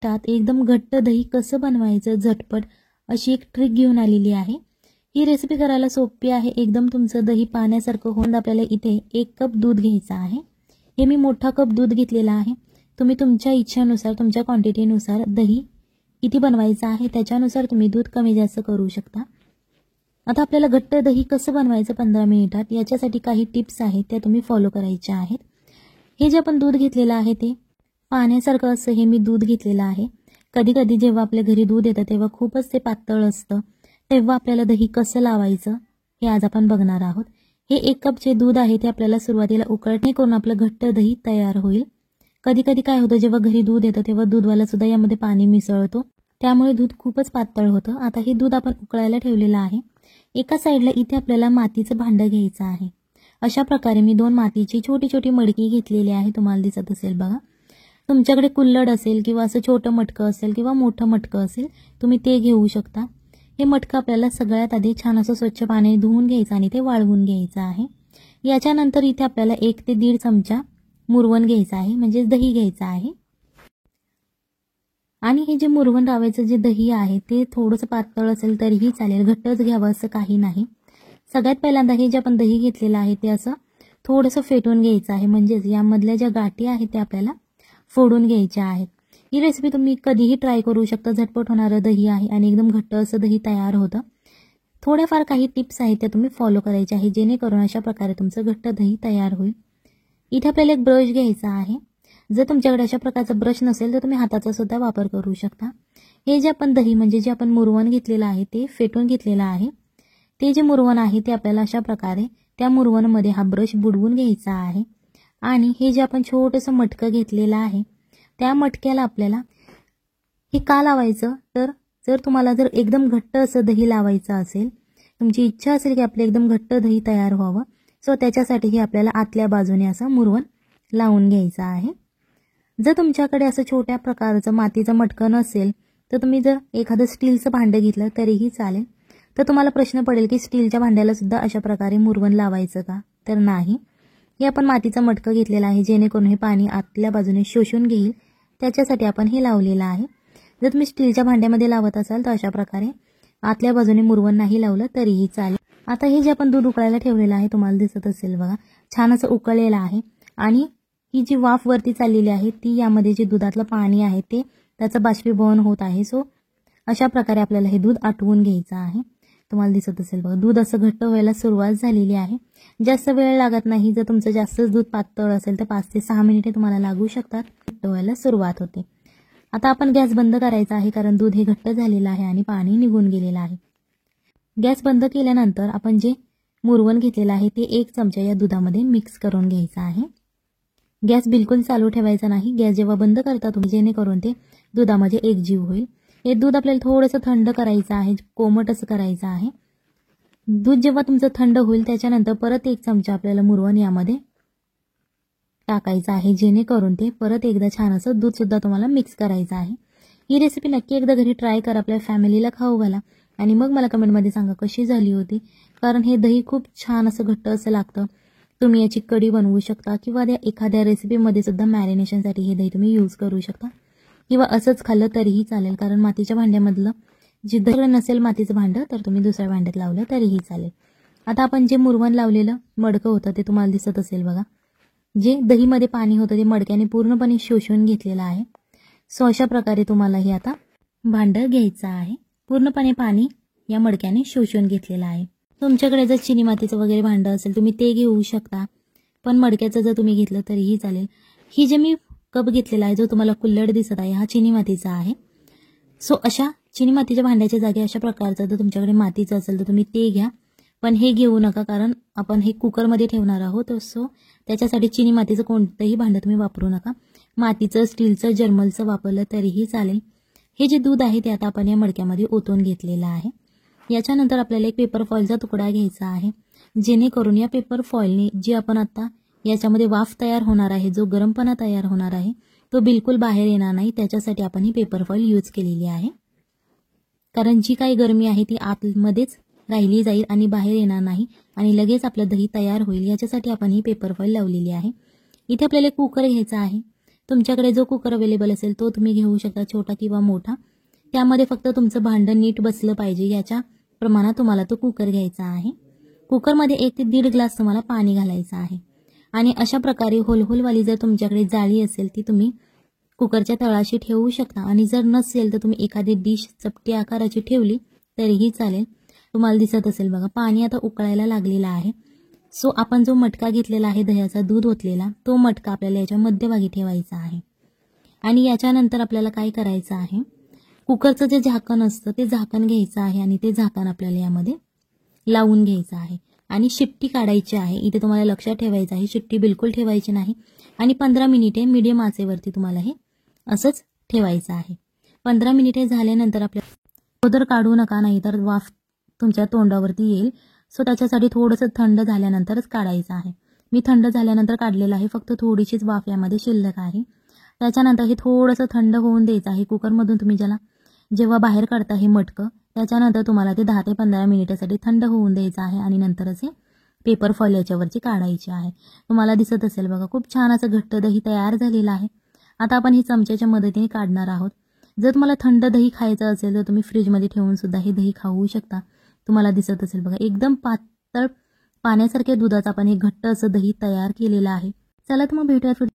मिनिटात एकदम घट्ट दही कसं बनवायचं झटपट अशी एक ट्रिक घेऊन आलेली आहे। ही रेसिपी करायला सोपी आहे। एकदम तुमचं दही पाण्यासारखं होऊन आपल्याला इथे 1 कप दूध घ्यायचं आहे। हे मी मोठा कप दूध घेतलेला आहे। तुम्ही तुमच्या इच्छेनुसार तुमच्या क्वांटिटीनुसार दही किती बनवायचं आहे त्याच्यानुसार तुम्ही दूध कमी जास्त करू शकता। आता आपल्याला घट्ट दही कसं बनवायचं 15 मिनिटात याच्यासाठी काही टिप्स आहेत त्या तुम्ही फॉलो करायच्या आहेत। हे जे आपण दूध घेतलेलं आहे ते पाण्यासारखं असं हे मी दूध घेतलेलं आहे। कधी कधी जेव्हा आपल्या घरी दूध येतं तेव्हा खूपच ते पातळ असतं, तेव्हा आपल्याला दही कसं लावायचं हे आज आपण बघणार आहोत। हे 1 कप जे दूध आहे ते आपल्याला सुरुवातीला उकळणे करून आपलं घट्ट दही तयार होईल। कधी कधी काय होतं जेव्हा घरी दूध येतं तेव्हा दूधवाला सुद्धा यामध्ये पाणी मिसळतो, त्यामुळे दूध खूपच पातळ होतं। आता हे दूध आपण उकळायला ठेवलेलं आहे। एका साईडला इथे आपल्याला मातीचं भांडं घ्यायचं आहे। अशा प्रकारे मी 2 मातीची छोटी छोटी मडकी घेतलेली आहे, तुम्हाला दिसत असेल बघा। तुमच्याकडे कुल्हड असेल किंवा असं छोटं मटकं असेल किंवा मोठं मटकं असेल तुम्ही ते घेऊ शकता। हे मटकं आपल्याला सगळ्यात आधी छान असं स्वच्छ पाण्याने धुवून घ्यायचं आणि ते वाळवून घ्यायचं आहे। याच्यानंतर इथे आपल्याला 1 ते 1.5 चमचा मुरवण घ्यायचं आहे, म्हणजे दही घ्यायचं आहे। आणि हे जे मुरवण रव्याचं जे दही आहे ते थोडंसं पातळ असेल तरीही चालेल, घट्टच घ्यावं असं काही नाही। सगळ्यात पहिल्यांदा हे जे आपण दही घेतलेलं आहे ते असं थोडंसं फेटून घ्यायचं आहे, म्हणजेच यामधल्या ज्या गाठी आहेत ते आपल्याला फोडून घ्यायच्या आहेत। ही रेसिपी तुम्ही कधीही ट्राय करू शकता, झटपट होणारं दही आहे आणि एकदम घट्ट असं दही तयार होतं। थोड्याफार काही टिप्स आहेत त्या तुम्ही फॉलो करायच्या आहे जेणेकरून अशा प्रकारे तुमचं घट्ट दही तयार होईल। इथे आपल्याला एक ब्रश घ्यायचा आहे। जर तुमच्याकडे अशा प्रकारचा ब्रश नसेल तर तुम्ही हाताचा सुद्धा वापर करू शकता। हे जे आपण दही म्हणजे जे आपण मुरवण घेतलेलं आहे ते फेटून घेतलेलं आहे, ते जे मुरवण आहे ते आपल्याला अशा प्रकारे त्या मुरवणमध्ये हा ब्रश बुडवून घ्यायचा आहे। आणि हे जे आपण छोटंसं मटकं घेतलेलं आहे त्या मटक्याला आपल्याला हे का लावायचं, तर जर तुम्हाला जर एकदम घट्ट असं दही लावायचं असेल, तुमची इच्छा असेल की आपलं एकदम घट्ट दही तयार व्हावं, सो त्याच्यासाठी हे आपल्याला आतल्या बाजूने असं मुरवण लावून घ्यायचं आहे। जर तुमच्याकडे असं छोट्या प्रकारचं मातीचं मटकं नसेल तर तुम्ही जर एखादं स्टीलचं भांडं घेतलं तरीही चालेल। तर तुम्हाला प्रश्न पडेल की स्टीलच्या भांड्याला सुद्धा अशा प्रकारे मुरवण लावायचं का, तर नाही। हे आपण मातीचं मटकं घेतलेलं आहे जेणेकरून हे पाणी आतल्या बाजूने शोषून घेईल, त्याच्यासाठी आपण हे लावलेलं आहे। जर तुम्ही स्टीलच्या भांड्यामध्ये लावत असाल तर अशा प्रकारे आतल्या बाजूने मुरवण नाही लावलं तरीही चालेल। आता हे जे आपण दूध उकळायला ठेवलेलं आहे तुम्हाला दिसत असेल बघा, छान असं उकळलेलं आहे आणि ही जी वाफ वरती चाललेली आहे ती यामध्ये जे दुधातलं पाणी आहे ते त्याचं बाष्पीभवन होत आहे। सो अशा प्रकारे आपल्याला हे दूध आटवून घ्यायचं आहे। तुम्हाला दिसत असेल बघा दूध असं घट्ट व्हायला सुरुवात झालेली आहे। जास्त वेळ लागत नाही, जर तुमचं जास्तच दूध पातळ असेल तर 5 ते 6 मिनिटे तुम्हाला लागू शकतात, घट्ट व्हायला सुरुवात होते। आता आपण गॅस बंद करायचा आहे कारण दूध हे घट्ट झालेलं आहे आणि पाणी निघून गेलेलं आहे। गॅस बंद केल्यानंतर आपण जे मुरवण घेतलेलं आहे ते 1 चमचा या दुधामध्ये मिक्स करून घ्यायचं आहे। गॅस बिलकुल चालू ठेवायचा नाही, गॅस जेव्हा बंद करता तुम्ही जेणेकरून ते दुधामध्ये एकजीव होईल। हे दूध आपल्याला थोडंसं थंड करायचं आहे, कोमट असं करायचं आहे। दूध जेव्हा तुमचं थंड होईल त्याच्यानंतर परत 1 चमचा आपल्याला मुरवण यामध्ये टाकायचं आहे जेणेकरून ते परत एकदा छान असं दूध सुद्धा तुम्हाला मिक्स करायचं आहे। ही रेसिपी नक्की एकदा घरी ट्राय करा, आपल्या फॅमिलीला खाऊ घाला आणि मग मला कमेंटमध्ये सांगा कशी झाली होती, कारण हे दही खूप छान असं घट्ट असं लागतं। तुम्ही याची कढी बनवू शकता किंवा एखाद्या रेसिपीमध्ये सुद्धा मॅरिनेशनसाठी हे दही तुम्ही यूज करू शकता किंवा असंच खाल्लं तरीही चालेल, कारण मातीच्या भांड्यामधलं जे दही नसेल मातीचं भांडं तर तुम्ही दुसऱ्या भांड्यात लावलं तरीही चालेल। आता आपण जे मुरवण लावलेलं मडकं होतं ते तुम्हाला दिसत असेल बघा, जे दहीमध्ये पाणी होतं ते मडक्याने पूर्णपणे शोषून घेतलेलं आहे। सो अशा प्रकारे तुम्हाला हे आता भांडं घ्यायचं आहे, पूर्णपणे पाणी या मडक्याने शोषून घेतलेलं आहे। तुमच्याकडे जर चिनी मातीचं वगैरे भांडं असेल तुम्ही ते घेऊ शकता, पण मडक्याचं जर तुम्ही घेतलं तरीही चालेल। ही जे मी कप घेतलेला आहे जो तुम्हाला कुल्हड दिसत आहे हा चिनी मातीचा आहे। सो अशा चिनी मातीच्या भांड्याच्या जागी अशा प्रकारचं जर तुमच्याकडे मातीचं असेल तर तुम्ही ते घ्या, पण हे घेऊ नका कारण आपण हे कुकरमध्ये ठेवणार आहोत। सो त्याच्यासाठी चिनी मातीचं कोणतंही भांडं तुम्ही वापरू नका, मातीचं, स्टीलचं, जर्मलचं वापरलं तरीही चालेल। हे जे दूध आहे ते आता आपण या मडक्यामध्ये ओतून घेतलेलं आहे। याच्यानंतर आपल्याला एक पेपर फॉइलचा तुकडा घ्यायचा आहे जेणेकरून या पेपर फॉइलने जे आपण आता याच्यामध्ये वाफ तयार होणार आहे, जो गरमपणा तयार होणार आहे तो बिलकुल बाहेर येणार नाही, त्याच्यासाठी आपण ही पेपर फॉइल यूज केलेली आहे। कारण जी काही गरमी आहे ती आतमध्येच राहिली जाईल आणि बाहेर येणार नाही आणि लगेच आपलं दही तयार होईल, याच्यासाठी आपण ही पेपर फॉइल लावलेली आहे। इथे आपल्याला कुकर घ्यायचा आहे, तुमच्याकडे जो कुकर अवेलेबल असेल तो तुम्ही घेऊ शकता, छोटा किंवा मोठा. त्यामध्ये फक्त तुमचं भांडं नीट बसलं पाहिजे याच्या प्रमाणात तुम्हाला तो कुकर घ्यायचा आहे. कुकरमध्ये 1 ते 1.5 ग्लास तुम्हाला पाणी घालायचं आहे. आणि अशा प्रकारे होलवाली जर तुमच्याकडे जाळी असेल ती तुम्ही कुकरच्या तळाशी ठेवू शकता. आणि जर नसेल तर तुम्ही एखादी डिश चपटी आकाराची ठेवली तरीही चालेल. तुम्हाला दिसत असेल बघा, पाणी आता उकळायला लागलेलं आहे. सो आपण जो मटका घेतलेला आहे दह्याचा, दूध ओतलेला, तो मटका आपल्याला याच्या मध्यभागी ठेवायचा आहे. आणि याच्यानंतर आपल्याला काय करायचं आहे, कुकरचं जे झाकण असतं ते झाकण घ्यायचं आहे आणि ते झाकण आपल्याला यामध्ये लावून घ्यायचं आहे. आणि शिट्टी काढायची आहे. इथे तुम्हाला लक्षात ठेवायचं आहे, शिट्टी बिलकुल ठेवायची नाही. आणि 15 मिनिटे मीडियम आचेवरती तुम्हाला हे असंच ठेवायचं आहे. 15 मिनिटे झाल्यानंतर आपल्याला अगोदर काढू नका, नाही तर वाफ तुमच्या तोंडावरती येईल. सो त्याच्यासाठी थोडंसं थंड झाल्यानंतरच काढायचं आहे. मी थंड झाल्यानंतर काढलेलं आहे, फक्त थोडीशीच वाफ यामध्ये शिल्लक आहे. त्याच्यानंतर हे थोडंसं थंड होऊन द्यायचं आहे. कुकरमधून तुम्ही जेव्हा बाहेर काढता हे मटकं, त्याच्यानंतर तुम्हाला ते 10 ते 15 मिनिटासाठी थंड होऊन द्यायचं आहे. आणि नंतरच हे पेपर फॉइल याच्यावरची काढायची आहे. तुम्हाला दिसत असेल बघा, खूप छान असं घट्ट दही तयार झालेलं आहे. आता आपण हे चमच्याच्या मदतीने काढणार आहोत. जर तुम्हाला थंड दही खायचं असेल तर तुम्ही फ्रीजमध्ये ठेवून सुद्धा हे दही खाऊ शकता. तुम्हाला दिसत असेल बघा, एकदम पातळ पाण्यासारख्या दुधाचं आपण हे घट्ट असं दही तयार केलेलं आहे. चला तर मग भेटूयात.